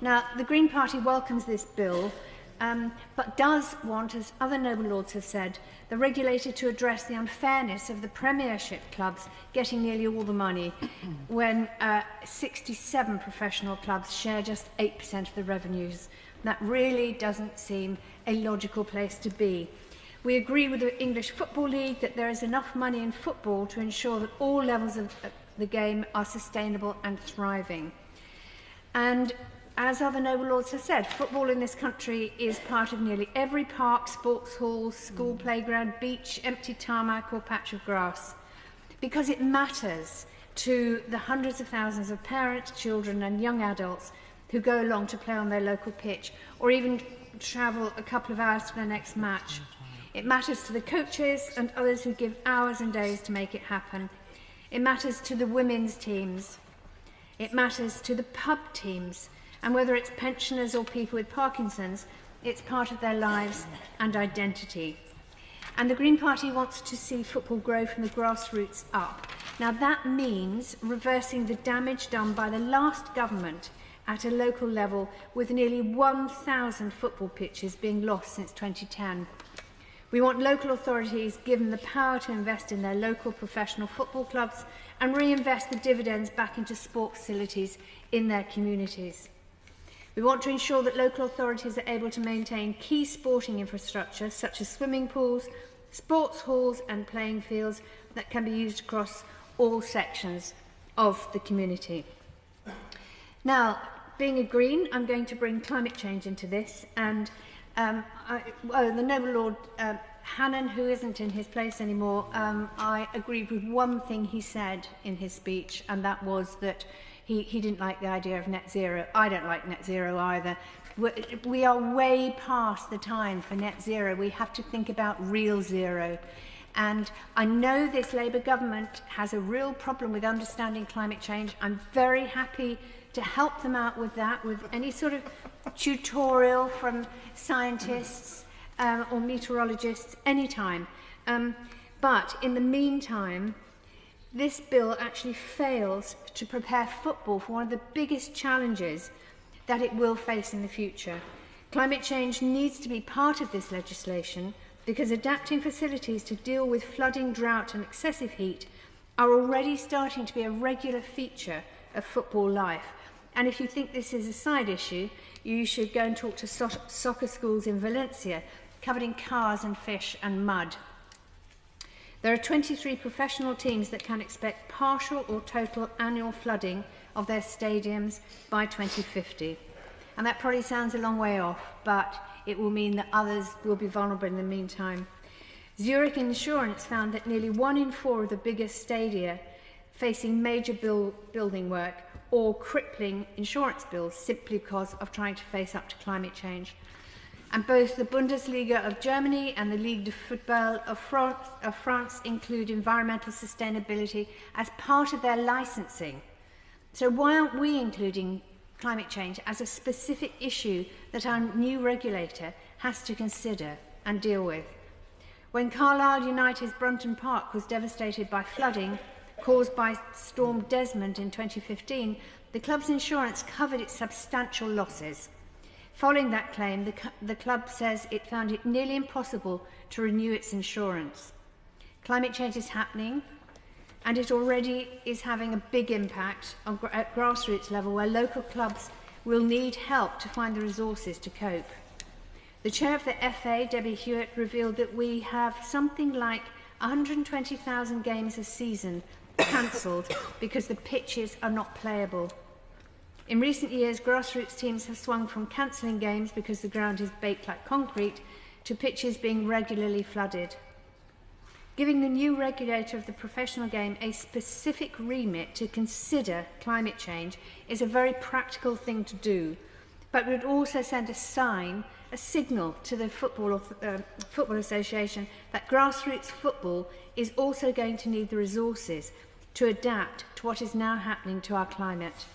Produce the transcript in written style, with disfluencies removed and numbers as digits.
Now, the Green Party welcomes this bill, but does want, as other noble lords have said, the regulator to address the unfairness of the Premiership clubs getting nearly all the money when 67 professional clubs share just 8% of the revenues. That really doesn't seem a logical place to be. We agree with the English Football League that there is enough money in football to ensure that all levels of the game are sustainable and thriving. And as other noble lords have said, football in this country is part of nearly every park, sports hall, school playground, beach, empty tarmac or patch of grass, because it matters to the hundreds of thousands of parents, children and young adults who go along to play on their local pitch or even travel a couple of hours to their next match. It matters to the coaches and others who give hours and days to make it happen. It matters to the women's teams. It matters to the pub teams. And whether it's pensioners or people with Parkinson's, it's part of their lives and identity. And the Green Party wants to see football grow from the grassroots up. Now that means reversing the damage done by the last government at a local level, with nearly 1,000 football pitches being lost since 2010. We want local authorities given the power to invest in their local professional football clubs and reinvest the dividends back into sport facilities in their communities. We want to ensure that local authorities are able to maintain key sporting infrastructure such as swimming pools, sports halls and playing fields that can be used across all sections of the community. Now, being a Green, I'm going to bring climate change into this, and the noble Lord Hannan, who isn't in his place anymore, I agreed with one thing he said in his speech, and that was that he didn't like the idea of net zero. I don't like net zero either. We are way past the time for net zero. We have to think about real zero. And I know this Labour government has a real problem with understanding climate change. I'm very happy to help them out with that, with any sort of tutorial from scientists or meteorologists, anytime. But in the meantime, this bill actually fails to prepare football for one of the biggest challenges that it will face in the future. Climate change needs to be part of this legislation because adapting facilities to deal with flooding, drought and excessive heat are already starting to be a regular feature of football life. And if you think this is a side issue, you should go and talk to soccer schools in Valencia, covered in cars and fish and mud. There are 23 professional teams that can expect partial or total annual flooding of their stadiums by 2050. And that probably sounds a long way off, but it will mean that others will be vulnerable in the meantime. Zurich Insurance found that nearly 1 in 4 of the biggest stadia facing major building work or crippling insurance bills simply because of trying to face up to climate change. And both the Bundesliga of Germany and the Ligue de Football of France include environmental sustainability as part of their licensing. So why aren't we including climate change as a specific issue that our new regulator has to consider and deal with? When Carlisle United's Brunton Park was devastated by flooding caused by Storm Desmond in 2015, the club's insurance covered its substantial losses. Following that claim, the club says it found it nearly impossible to renew its insurance. Climate change is happening, and it already is having a big impact at grassroots level, where local clubs will need help to find the resources to cope. The chair of the FA, Debbie Hewitt, revealed that we have something like 120,000 games a season cancelled because the pitches are not playable. In recent years, grassroots teams have swung from cancelling games because the ground is baked like concrete to pitches being regularly flooded. Giving the new regulator of the professional game a specific remit to consider climate change is a very practical thing to do, but would also send a signal to the Football Association that grassroots football is also going to need the resources to adapt to what is now happening to our climate.